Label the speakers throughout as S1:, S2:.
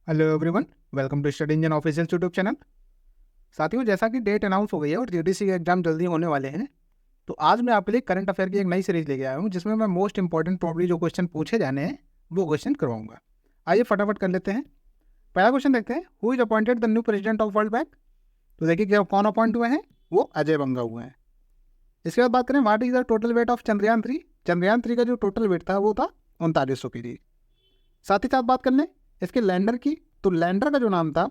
S1: Hello everyone, welcome to study engine official YouTube channel. साथियों, जैसा कि डेट अनाउंस हो गई है और जीडीसी के एग्जाम जल्दी होने वाले हैं, तो आज मैं आपके लिए करंट अफेयर की एक नई सीरीज लेके आया हूं, जिसमें मैं मोस्ट इंपॉर्टेंट प्रॉब्ली जो क्वेश्चन पूछे जाने हैं वो क्वेश्चन करवाऊंगा। आइए फटाफट कर लेते हैं। पहला क्वेश्चन देखते हैं, who is appointed the new president of world bank. तो देखिए क्या कौन अपॉइंट हुए हैं, वो अजय बंगा हुए हैं। इसके बाद बात करें, what is the total weight of Chandrayaan 3। Chandrayaan 3 का जो टोटल वेट था वो था 3900 kg। साथ ही साथ बात कर लें इसके लैंडर की, तो लैंडर का जो नाम था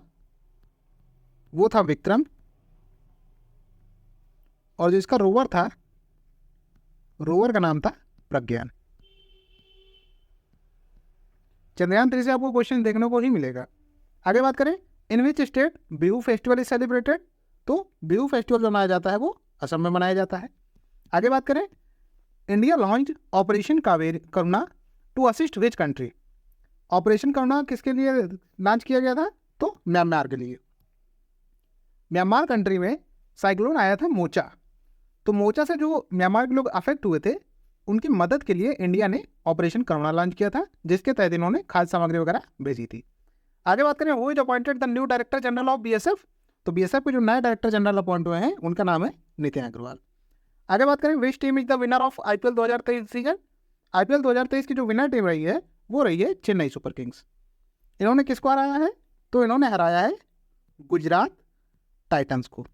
S1: वो था विक्रम, और जो इसका रोवर था, रोवर का नाम था प्रज्ञान। चंद्रयान 3 से आपको क्वेश्चन देखने को ही मिलेगा। आगे बात करें, in which state Bihu festival is celebrated. तो बिहू फेस्टिवल जो मनाया जाता है वो असम में मनाया जाता है। आगे बात करें, India launch operation Karuna to assist which country. Operation Karuna किसके लिए लॉन्च किया गया था, तो म्यांमार के लिए। म्यांमार कंट्री में साइक्लोन आया था मोचा, तो मोचा से जो म्यांमार के लोग अफेक्ट हुए थे उनकी मदद के लिए इंडिया ने ऑपरेशन करुणा लॉन्च किया था, जिसके तहत इन्होंने खाद्य सामग्री वगैरह भेजी थी। आगे बात करें, who is appointed the new director general of BSF. तो बीएसएफ के जो नए डायरेक्टर जनरल अपॉइंट हुए हैं उनका नाम है नितिन अग्रवाल। आगे बात करें, which team is the winner of IPL 2023 season. IPL 2023 की जो विनर टीम रही है वो रही है चेन्नई सुपर किंग्स। इन्होंने किसको हराया है, तो इन्होंने हराया है गुजरात टाइटंस को।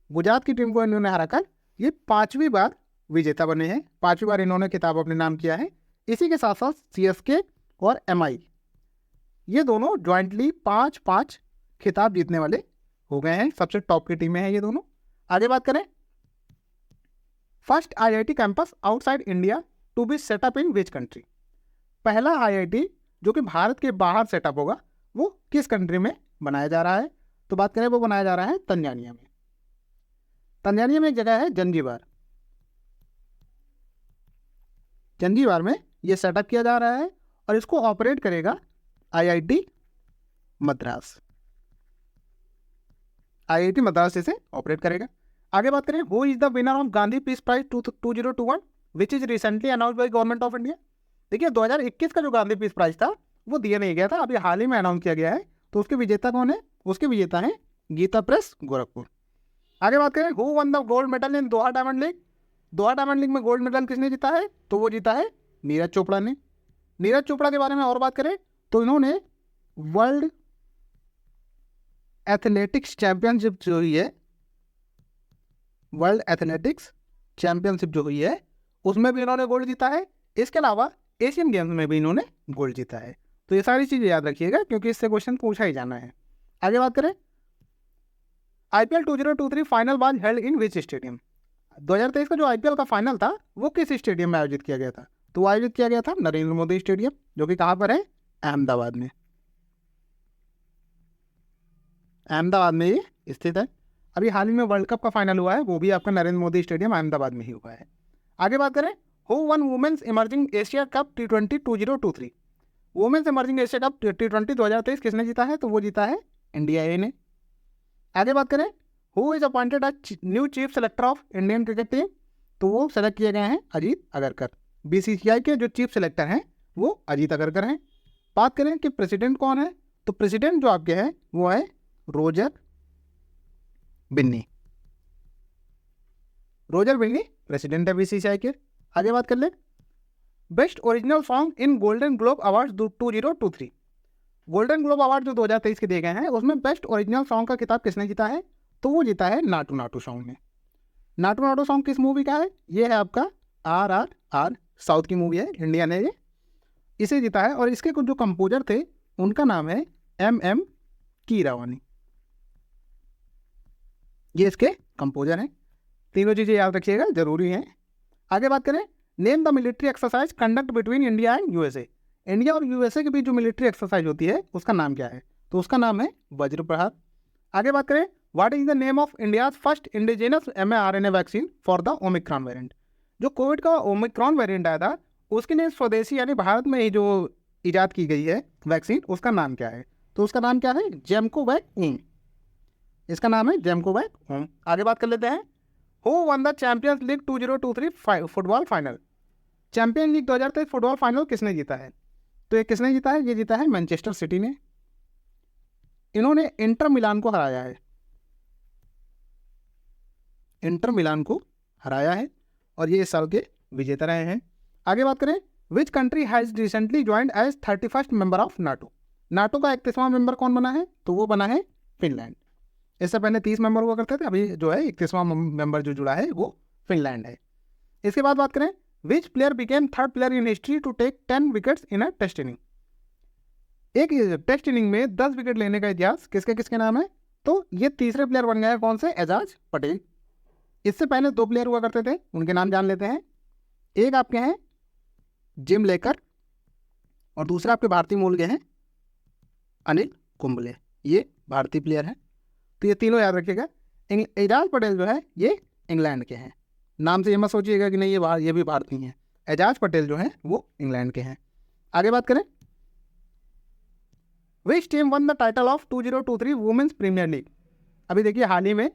S1: गुजरात की टीम को इन्होंने हराकर ये 5वीं बार विजेता बने हैं। 5वीं बार इन्होंने खिताब अपने नाम किया है। इसी के साथ साथ सीएसके और एमआई ये दोनों ज्वाइंटली 5-5 खिताब जीतने वाले हो गए हैं। सबसे टॉप की टीमें हैं ये दोनों। आगे बात करें, first IIT campus outside India to be setup in which country. पहला आईआईटी जो कि भारत के बाहर सेटअप होगा वो किस कंट्री में बनाया जा रहा है, तो बात करें वो बनाया जा रहा है तंजानिया में। तंजानिया में एक जगह है जंजीबार। जंजीबार में ये सेटअप किया जा रहा है और इसको ऑपरेट करेगा आईआईटी मद्रास। आईआईटी मद्रास इसे ऑपरेट करेगा। आगे बात करें, who is the winner of Gandhi peace prize 2021 which is recently announce by government of India. देखिए 2021 का जो गांधी पीस प्राइज था वो दिया नहीं गया था, अभी हाल ही में अनाउंस किया गया है। तो उसके विजेता कौन है, उसके विजेता है गीता प्रेस गोरखपुर। आगे बात करें, who one the gold medal in Doha diamond league. Doha diamond league में गोल्ड मेडल किसने जीता है, तो वो जीता है नीरज चोपड़ा ने। नीरज चोपड़ा के बारे में और बात करें तो इन्होंने वर्ल्ड एथलेटिक्स चैंपियनशिप जो हुई है, वर्ल्ड एथलेटिक्स चैंपियनशिप जो हुई है उसमें भी इन्होंने गोल्ड जीता है। इसके अलावा एशियन गेम्स में भी इन्होंने गोल्ड जीता है। तो ये सारी चीज़ें याद रखिएगा क्योंकि इससे क्वेश्चन पूछा ही जाना है। आगे बात करें, IPL 2023 final was held in which stadium. 2023 का जो आईपीएल का फाइनल था वो किस स्टेडियम में आयोजित किया गया था, तो आयोजित किया गया था नरेंद्र मोदी स्टेडियम, जो कि कहाँ पर है, अहमदाबाद में। अहमदाबाद में ये स्थित है। अभी हाल ही में वर्ल्ड कप का फाइनल हुआ है, वो भी आपका नरेंद्र मोदी स्टेडियम अहमदाबाद में ही हुआ है। आगे बात करें, who won women's emerging Asia cup T20 2023। Women's emerging Asia cup T20 2023 किसने जीता है, तो वो जीता है इंडिया ए ने। आगे बात करें, who is appointed as new chief selector of Indian cricket team. तो वो सेलेक्ट किए गए हैं अजीत अगरकर। बीसीसीआई के जो चीफ सेलेक्टर हैं वो अजीत अगरकर हैं। बात करें कि प्रेसिडेंट कौन है, तो प्रेसिडेंट जो आपके हैं वो है रोजर बिन्नी। रोजर बिन्नी प्रेसिडेंट है बीसीसीआई के। आगे बात कर ले, best original song in Golden Globe award 2023। Golden Globe award जो 2023 के दिए गए हैं उसमें बेस्ट ओरिजिनल सॉन्ग का खिताब किसने जीता है, तो वो जीता है नाटू नाटू सॉन्ग ने। नाटू नाटू सॉन्ग किस मूवी का है, ये है आपका RRR, साउथ की मूवी है, इंडिया ने ये इसे जीता है। और इसके कुछ जो कंपोजर थे उनका नाम है MM कीरावानी, ये इसके कंपोजर हैं। तीनों चीज़ें याद रखिएगा, जरूरी हैं। आगे बात करें, name the military exercise conduct between India and USA. India और यूएसए के बीच जो मिलिट्री एक्सरसाइज होती है उसका नाम क्या है, तो उसका नाम है वज्र प्रहार। आगे बात करें, what is the name of India's first indigenous mRNA vaccine for the Omicron variant. जो कोविड का ओमिक्रॉन वेरिएंट आया था उसके लिए स्वदेशी यानी भारत में ही जो इजाद की गई है वैक्सीन, उसका नाम क्या है, तो उसका नाम क्या है, जेमकोवैक ओम। इसका नाम है जेमकोवैक ओम। आगे बात कर लेते हैं, who one the champions league 2023 football final. Champion league 2023 football final किसने जीता है, तो ये किसने जीता है, ये जीता है मैनचेस्टर सिटी ने। इन्होंने इंटर मिलान को हराया है, इंटर मिलान को हराया है और ये इस साल के विजेता रहे हैं। आगे बात करें, which country has recently joined as 31st member of NATO. NATO का 31वां मेंबर कौन बना है, तो वो बना है फिनलैंड। इससे पहले 30 मेंबर हुआ करते थे, अभी जो है 31वां मेंबर जो जुड़ा है वो फिनलैंड है। इसके बाद बात करें, which player became third player in history to take 10 wickets in a test inning. एक टेस्ट इनिंग में 10 विकेट लेने का इतिहास किसके किसके नाम है, तो ये तीसरे प्लेयर बन गए कौन से, एजाज पटेल। इससे पहले 2 प्लेयर हुआ करते थे, उनके नाम जान लेते हैं। एक आपके हैं जिम लेकर और दूसरा आपके भारतीय मूल के हैं अनिल कुंबले, ये भारतीय प्लेयर हैं। तो ये तीनों याद रखिएगा। एजाज पटेल जो है ये इंग्लैंड के हैं, नाम से ये मत सोचिएगा कि नहीं ये भी भारतीय हैं। एजाज पटेल जो हैं वो इंग्लैंड के हैं। आगे बात करें, which team won the title of 2023 women's premier league. अभी देखिए हाल ही में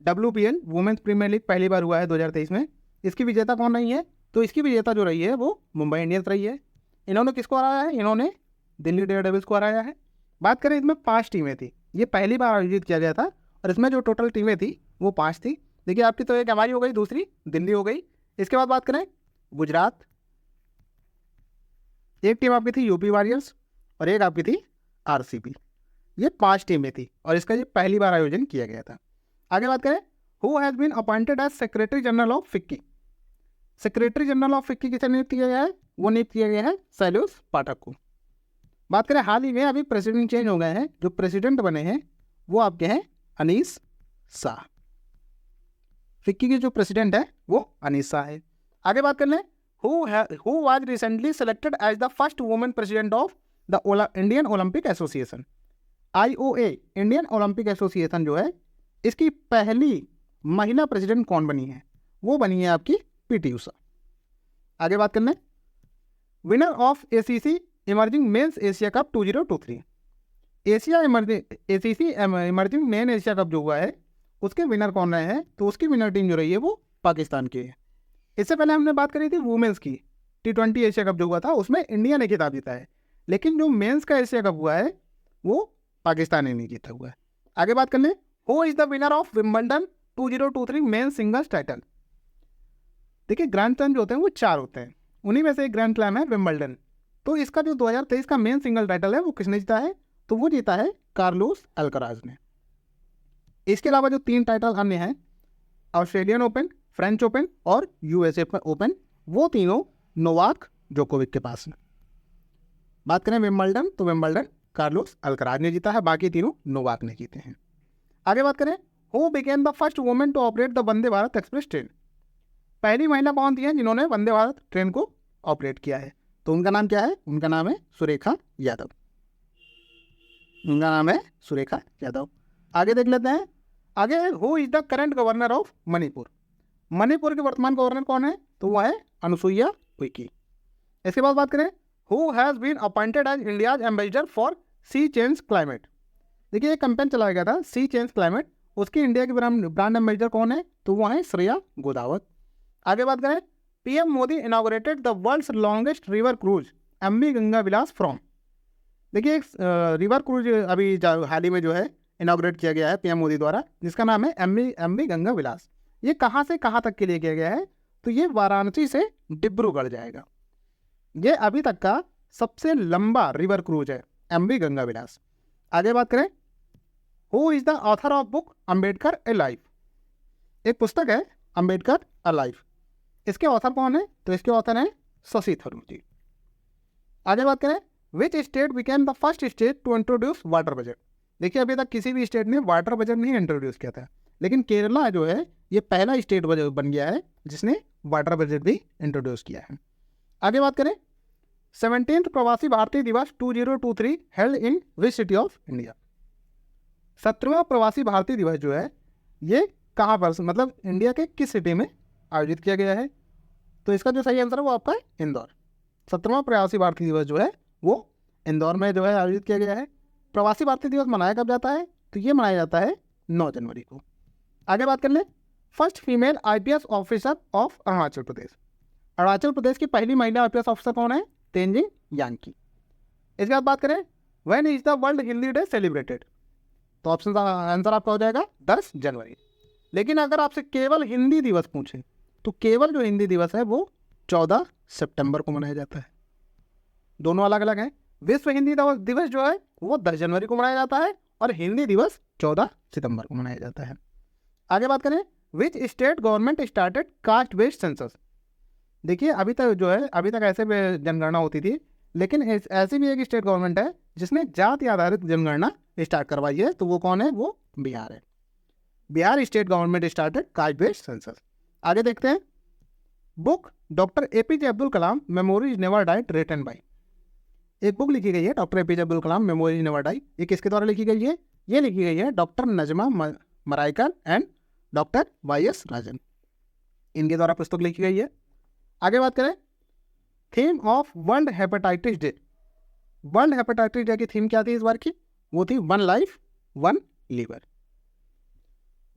S1: WPL वुमेन्स प्रीमियर लीग पहली बार हुआ है 2023 में। इसकी विजेता कौन रही है, तो इसकी विजेता जो रही है वो मुंबई इंडियंस रही है। इन्होंने किसको हराया है, इन्होंने दिल्ली डेयरडेविल्स को हराया है। बात करें, इसमें 5 टीमें थी, ये पहली बार आयोजित किया गया था और इसमें जो टोटल टीमें थी वो 5 थी। देखिए आपकी तो एक हमारी हो गई, दूसरी दिल्ली हो गई। इसके बाद बात करें गुजरात, एक टीम आपकी थी यूपी वॉरियर्स और एक आपकी थी RCB। ये 5 टीमें थी और इसका ये पहली बार आयोजन किया गया था। आगे बात करें, who has been appointed as secretary general of FICCI. Secretary general of FICCI किसे नियुक्त किया गया है, वो नियुक्त किया गया है सैल्यूस पाठक को। बात करें हाल ही में अभी प्रेसिडेंट चेंज हो गए हैं, जो प्रेसिडेंट बने हैं वो आपके हैं अनीस शाह। फिक्की के जो प्रेसिडेंट है वो अनीस शाह है। आगे बात कर लें, who was recently selected as the first women president of the Indian Olympic Association. IOA Indian Olympic Association जो है, इसकी पहली महिला प्रेसिडेंट कौन बनी है, वो बनी है आपकी PT उषा। आगे बात कर लें, winner of ACC emerging men's Asia cup 2023। ACC emerging men Asia cup जो हुआ है उसके विनर कौन रहे हैं, तो उसकी विनर टीम जो रही है वो पाकिस्तान की है। इससे पहले हमने बात करी थी वुमेन्स की, T20 एशिया कप जो हुआ था उसमें इंडिया ने खिताब जीता है, लेकिन जो मेंस का एशिया कप हुआ है वो पाकिस्तान ने नहीं जीता हुआ है। आगे बात कर लें, who is the winner of Wimbledon 2023 main singles title. देखिए ग्रैंड स्लैम जो होते हैं वो 4 होते हैं, उन्हीं में से एक ग्रैंड स्लैम है विंबलडन। तो इसका जो 2023 का मेन सिंगल टाइटल है वो किसने जीता है, तो वो जीता है कार्लोस अल्कराज ने। इसके अलावा जो 3 टाइटल अन्य हैं, ऑस्ट्रेलियन ओपन, फ्रेंच ओपन और USA ओपन, वो तीनों नोवाक जोकोविक के पास हैं। बात करें विंबलडन, तो विंबलडन कार्लोस अल्कराज ने जीता है, बाकी तीनों नोवाक ने जीते हैं। आगे बात करें, who became the first women to operate the Vande Bharat express train. पहली महिला कौन थी जिन्होंने वंदे भारत ट्रेन को ऑपरेट किया है, तो उनका नाम क्या है, उनका नाम है सुरेखा यादव। उनका नाम है सुरेखा यादव। आगे देख लेते हैं, आगे who is the current governor of Manipur. Manipur के वर्तमान गवर्नर कौन है, तो वह है अनुसुईया उइके। इसके बाद बात करें, who has been appointed as India's ambassador for sea change climate. देखिए एक कैंपेन चलाया गया था सी चेंज क्लाइमेट, उसकी इंडिया के ब्रांड एम्बेसडर कौन है, तो वह है श्रेया गोदावत। आगे बात करें, PM Modi inaugurated the world's longest river cruise MV Ganga Vilas from. देखिए एक रिवर क्रूज अभी हाल ही में जो है इनॉग्रेट किया गया है PM मोदी द्वारा, जिसका नाम है MV गंगा विलास। ये कहाँ से कहाँ तक के लिए किया गया है, तो ये वाराणसी से डिब्रूगढ़ जाएगा। ये अभी तक का सबसे लंबा रिवर क्रूज है MV गंगा विलास। आगे बात करें, who is the author of book Ambedkar A life. एक पुस्तक है अम्बेडकर अ लाइफ, इसके ऑथर कौन है, तो इसके ऑथर हैं शशि थरूर जी। आगे बात करें, which state became the first state to introduce water budget. देखिए अभी तक किसी भी स्टेट ने वाटर बजट नहीं इंट्रोड्यूस किया था, लेकिन केरला जो है ये पहला स्टेट बन गया है जिसने वाटर बजट भी इंट्रोड्यूस किया है। आगे बात करें, 17th प्रवासी Bharatiya Divas 2023 held in which city of India. 17वां प्रवासी भारतीय दिवस जो है ये कहाँ पर, मतलब इंडिया के किस सिटी में आयोजित किया गया है, तो इसका जो सही आंसर है वो आपका है इंदौर। 17वां प्रवासी भारतीय दिवस जो है वो इंदौर में जो है आयोजित किया गया है। प्रवासी भारतीय दिवस मनाया कब जाता है, तो ये मनाया जाता है 9 जनवरी को। आगे बात कर लें, first female IPS officer of Arunachal Pradesh. Arunachal Pradesh की पहली महिला IPS ऑफिसर कौन है, तेंजिंग यांकी। इसके बाद बात करें, when is the world Hindi day celebrated. तो ऑप्शन का आंसर आपका हो जाएगा 10 जनवरी। लेकिन अगर आपसे केवल हिंदी दिवस पूछें तो केवल जो हिंदी दिवस है वो 14 सितंबर को मनाया जाता है। दोनों अलग अलग हैं। विश्व हिंदी दिवस जो है वो 10 जनवरी को मनाया जाता है और हिंदी दिवस 14 सितंबर को मनाया जाता है। आगे बात करें, which state government started caste based census. देखिए अभी तक ऐसे जनगणना होती थी, लेकिन ऐसी भी एक स्टेट गवर्नमेंट है जिसने जाति आधारित जनगणना स्टार्ट करवाई है, तो वो कौन है? वो बिहार है। Bihar state government started caste based census. आगे देखते हैं, book doctor APJ Abdul Kalam memories never died written by. एक बुक लिखी गई है doctor APJ Abdul Kalam memories never die. ये किसके द्वारा लिखी गई है? ये लिखी गई है डॉक्टर नजमा मराइकर एंड डॉक्टर वाई.एस. राजन, इनके द्वारा पुस्तक लिखी गई है। आगे बात करें, theme of world hepatitis day. World hepatitis day की थीम क्या थी इस बार की? वो थी one life one liver.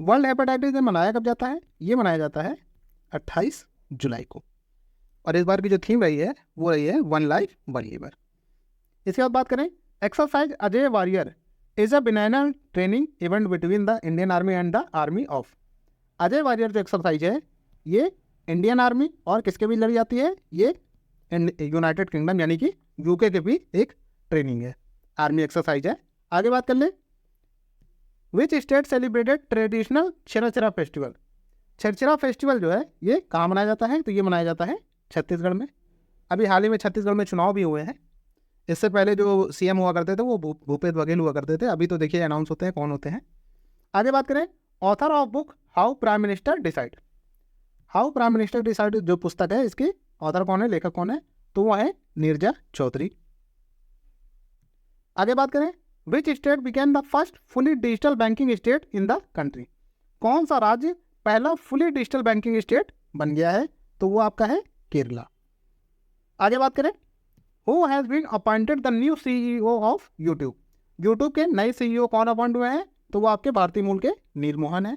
S1: World hepatitis day मनाया कब जाता है? ये मनाया जाता है 28 जुलाई को, और इस बार की जो थीम रही है वो रही है वन लाइफ वन लीवर। इसके बाद बात करें, exercise Ajay Warrior is a biennial training event between the Indian army and the army of. Ajay Warrior जो एक्सरसाइज है ये इंडियन आर्मी और किसके बीच लड़ी जाती है? ये यूनाइटेड किंगडम यानी कि यूके के बीच एक ट्रेनिंग है, आर्मी एक्सरसाइज है। आगे बात कर ले, which state celebrated traditional Chherchhera festival. Chherchhera festival जो है ये कहाँ मनाया जाता है? तो ये मनाया जाता है छत्तीसगढ़ में। अभी हाल ही में छत्तीसगढ़ में चुनाव भी हुए हैं। इससे पहले जो सीएम हुआ करते थे वो भूपेश बघेल हुआ करते थे, अभी तो देखिए अनाउंस होते हैं कौन होते हैं। आगे बात करें, author of book how prime minister decide. How prime minister decide जो पुस्तक है इसकी ऑथर कौन है, लेखक कौन है? तो वो है नीरजा चौधरी। आगे बात करें, which state became the first fully digital banking state in the country. कौन सा राज्य पहला फुली डिजिटल बैंकिंग स्टेट बन गया है? तो वो आपका है केरला। आगे बात करें, who has been appointed the new CEO of YouTube. YouTube के नए सीईओ कौन अपॉइंट हुए हैं? तो वो आपके भारतीय मूल के नील मोहन है।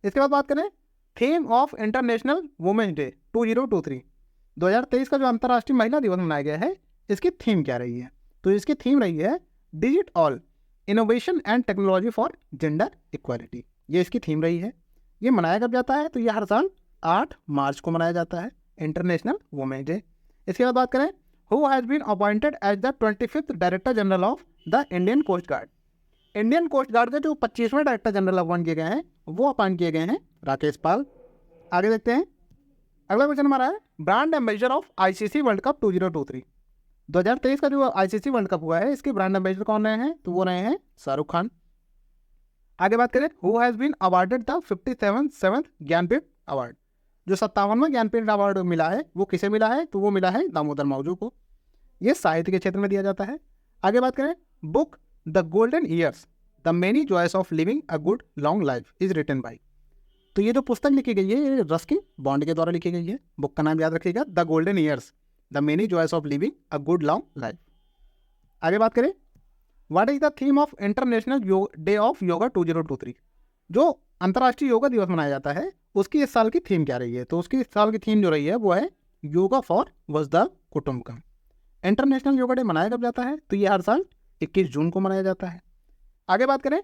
S1: इसके बाद बात करें, theme of international women's day 2023। 2023 का जो अंतर्राष्ट्रीय महिला दिवस मनाया गया है इसकी थीम क्या रही है? तो इसकी थीम रही है digit all innovation and technology for gender equality. ये इसकी थीम रही है। ये मनाया कब जाता है? तो ये हर साल 8 मार्च को मनाया जाता है, इंटरनेशनल वुमेन्स डे। इसके बाद बात करें, who has been appointed as the 25th director general of the Indian coast guard. Indian coast guard के जो 25वें डायरेक्टर जनरल अपॉइंट किए गए हैं वो अपॉइंट किए गए हैं राकेश पाल। आगे देखते हैं, अगला क्वेश्चन हमारा है, brand ambassador of ICC world cup 2023। 2023 का जो आईसीसी वर्ल्ड कप हुआ है इसके ब्रांड एम्बेसडर कौन रहे हैं? तो वो रहे हैं शाहरुख खान। आगे बात करें, who has been awarded the 57th Jnanpith award. जो 57वां ज्ञानपीठ अवार्ड मिला है वो किसे मिला है? तो वो मिला है दामोदर मावजू को। ये साहित्य के क्षेत्र में दिया जाता है। आगे बात करें, book the golden years the many joys of living a good long life is written by. तो ये जो पुस्तक लिखी गई है ये रस्किन बॉन्ड के द्वारा लिखी गई है। बुक का नाम याद रखिएगा, the golden years the many joys of living a good long life. आगे बात करें, what is the theme of international day of yoga 2023। जो अंतर्राष्ट्रीय योगा दिवस मनाया जाता है उसकी इस साल की थीम क्या रही है? तो उसकी इस साल की थीम जो रही है वो है योगा फॉर वसुधैव कुटुंबकम। इंटरनेशनल योगा डे मनाया कब जाता है? तो ये हर साल 21 जून को मनाया जाता है। आगे बात करें,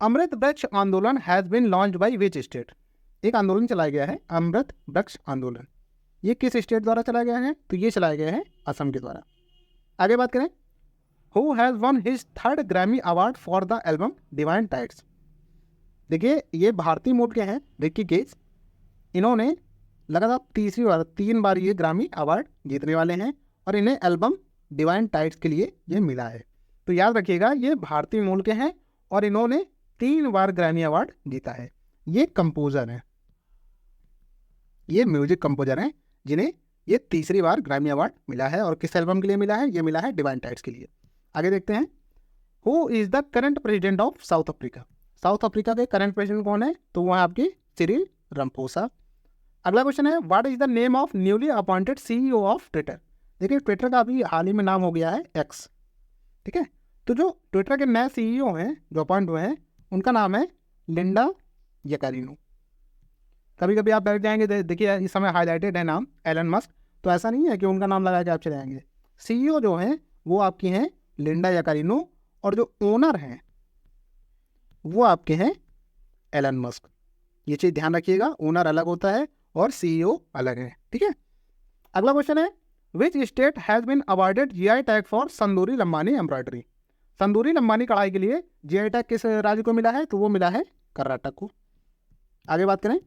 S1: Amrit Vriksh Andolan has been launch by which state. एक आंदोलन चलाया गया है अमृत वृक्ष आंदोलन। ये किस स्टेट द्वारा चलाया गया है? तो ये चलाया गया है असम के द्वारा। आगे बात करें, who has one his 3rd Grammy award for the album divine tides. देखिए ये भारतीय मूल के हैं रिकी गेज। इन्होंने लगातार 3 बार ये ग्रामी अवार्ड जीतने वाले हैं और इन्हें एल्बम डिवाइन टाइड्स के लिए ये मिला है। तो याद रखिएगा ये भारतीय मूल के हैं और इन्होंने 3 बार ग्रैमी अवार्ड जीता है। ये कंपोजर हैं, ये म्यूजिक कंपोजर हैं जिन्हें ये 3री बार ग्रैमी अवार्ड मिला है। और किस एल्बम के लिए मिला है? ये मिला है डिवाइन टाइड्स के लिए। आगे देखते हैं, who is the current president of south Africa. South Africa के करंट प्रेसिडेंट कौन है? तो वो है आपकी सिरिल रामाफोसा। अगला क्वेश्चन है, what is the name of newly appointed CEO of Twitter. देखिए ट्विटर का अभी हाल ही में नाम हो गया है एक्स, ठीक है। तो जो ट्विटर के नए सीईओ हैं जो अपॉइंट हुए हैं उनका नाम है लिंडा यकारिनो। कभी कभी आप बैठ जाएंगे, देखिए इस समय हाईलाइटेड है नाम एलन मस्क, तो ऐसा नहीं है कि उनका नाम लगा के आप चले जाएंगे। सीईओ जो हैं वो आपकी हैं लिंडा यकारिनो और जो ओनर हैं वो आपके हैं एलन मस्क। ये चीज़ ध्यान रखिएगा, ओनर अलग होता है और CEO अलग है, ठीक है। अगला क्वेश्चन है, which state has been awarded GI tag for Sanduri Lambani embroidery. Sanduri Lambani कढ़ाई के लिए GI टैग किस राज्य को मिला है? तो वो मिला है कर्नाटक को। आगे बात करें,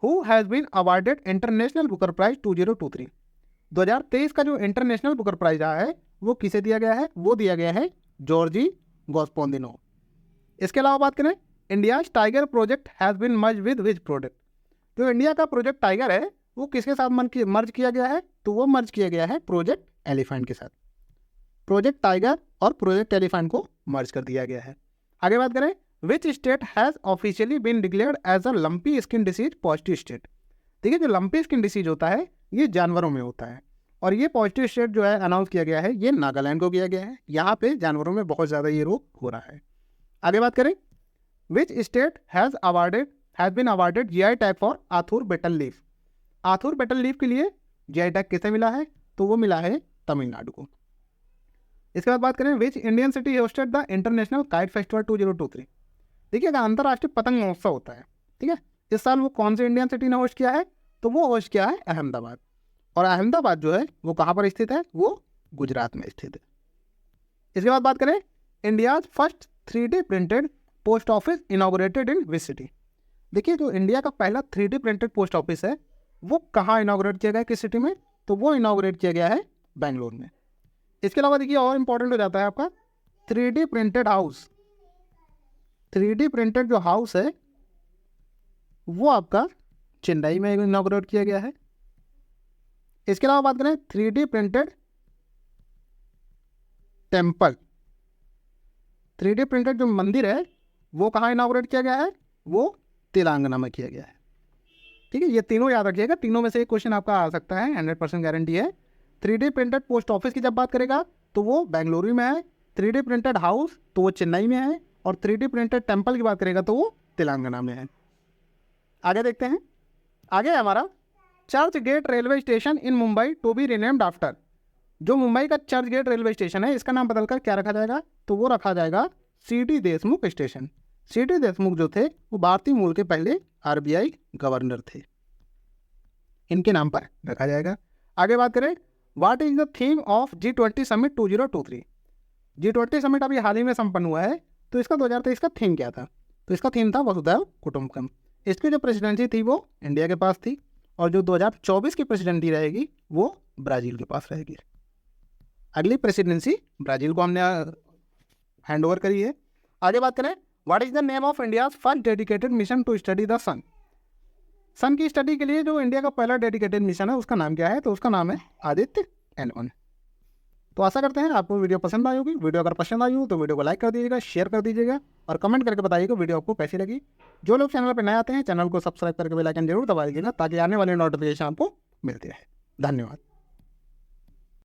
S1: who has been awarded international Booker prize 2023। 2023 का जो इंटरनेशनल बुकर प्राइज रहा है वो किसे दिया गया है? वो दिया गया है जॉर्जी गॉस्पोंदिनो। इसके अलावा बात करें, India tiger project has been merge with which project. जो इंडिया का प्रोजेक्ट टाइगर है वो किसके साथ मर्ज किया गया है? तो वो मर्ज किया गया है प्रोजेक्ट एलिफेंट के साथ। प्रोजेक्ट टाइगर और प्रोजेक्ट एलिफेंट को मर्ज कर दिया गया है। आगे बात करें, which state has officially been declared as a lumpy skin disease positive state. देखिए, जो लंपी स्किन डिसीज होता है ये जानवरों में होता है और ये पॉजिटिव स्टेट जो है अनाउंस किया गया है ये नागालैंड को किया गया है। यहाँ पे जानवरों में बहुत ज़्यादा ये रोग हो रहा है। आगे बात करें, which state has been awarded GI tag for Athur betel leaf. Athur betel leaf के लिए GI टैग किसे मिला है? तो वो मिला है तमिलनाडु को। इसके बाद बात करें, which Indian city hosted the international kite festival 2023। देखिए, अंतर्राष्ट्रीय पतंग महोत्सव होता है, ठीक है, इस साल वो कौन से इंडियन सिटी ने होस्ट किया है? तो वो होस्ट किया है अहमदाबाद। और अहमदाबाद जो है वो कहाँ पर स्थित है? वो गुजरात में स्थित है। इसके बाद बात करें, India's first 3D printed post office inaugurated in which city. देखिए, जो इंडिया का पहला 3D प्रिंटेड पोस्ट ऑफिस है वो कहाँ इनॉग्रेट किया गया है, किस सिटी में? तो वो इनॉग्रेट किया गया है बेंगलोर में। इसके अलावा देखिए और इंपॉर्टेंट हो जाता है आपका 3D printed house. 3D printed जो हाउस है वो आपका चेन्नई में इनॉग्रेट किया गया है। इसके अलावा बात करें 3D printed temple, 3D printed जो मंदिर है वो कहाँ इनॉग्रेट किया गया है? वो तेलंगाना में किया गया है, ठीक है। ये तीनों याद रखिएगा, तीनों में से एक क्वेश्चन आपका आ सकता है, 100% गारंटी है। 3D प्रिंटेड पोस्ट ऑफिस की जब बात करेगा तो वो बेंगलुरु में है, 3D प्रिंटेड हाउस तो वो चेन्नई में है और 3D प्रिंटेड टेम्पल की बात करेगा तो वो तेलंगाना में है। आगे देखते हैं, आगे हमारा Churchgate railway station in Mumbai to be renamed after. जो मुंबई का चर्च गेट रेलवे स्टेशन है इसका नाम बदलकर क्या रखा जाएगा? तो वो रखा जाएगा CT Deshmukh station. CT Deshmukh जो थे वो भारतीय मूल के पहले RBI गवर्नर थे, इनके नाम पर रखा जाएगा। आगे बात करें, what is the theme of G20 summit 2023। G20 summit अभी हाल ही में संपन्न हुआ है, तो इसका 2023 का थीम क्या था? तो इसका थीम था वसुधैव कुटुंबकम। इसकी जो प्रेसिडेंसी थी वो इंडिया के पास थी और जो 2024 की प्रेसिडेंसी रहेगी वो ब्राज़ील के पास रहेगी। अगली प्रेसिडेंसी ब्राज़ील को हमने हैंड ओवर करी है। आगे बात करें, what is the name of India's first dedicated mission to study the sun. Sun की स्टडी के लिए जो इंडिया का पहला डेडिकेटेड मिशन है उसका नाम क्या है? तो उसका नाम है आदित्य L1। तो आशा करते हैं आपको वीडियो पसंद आई होगी। वीडियो अगर पसंद आई हो तो वीडियो को लाइक कर दीजिएगा, शेयर कर दीजिएगा और कमेंट करके बताइएगा वीडियो आपको कैसी लगी। जो लोग चैनल पर नए आते हैं चैनल को सब्सक्राइब करके बेल आइकन जरूर दबा दीजिएगा ताकि आने वाले नोटिफिकेशन आपको मिलते रहे। धन्यवाद।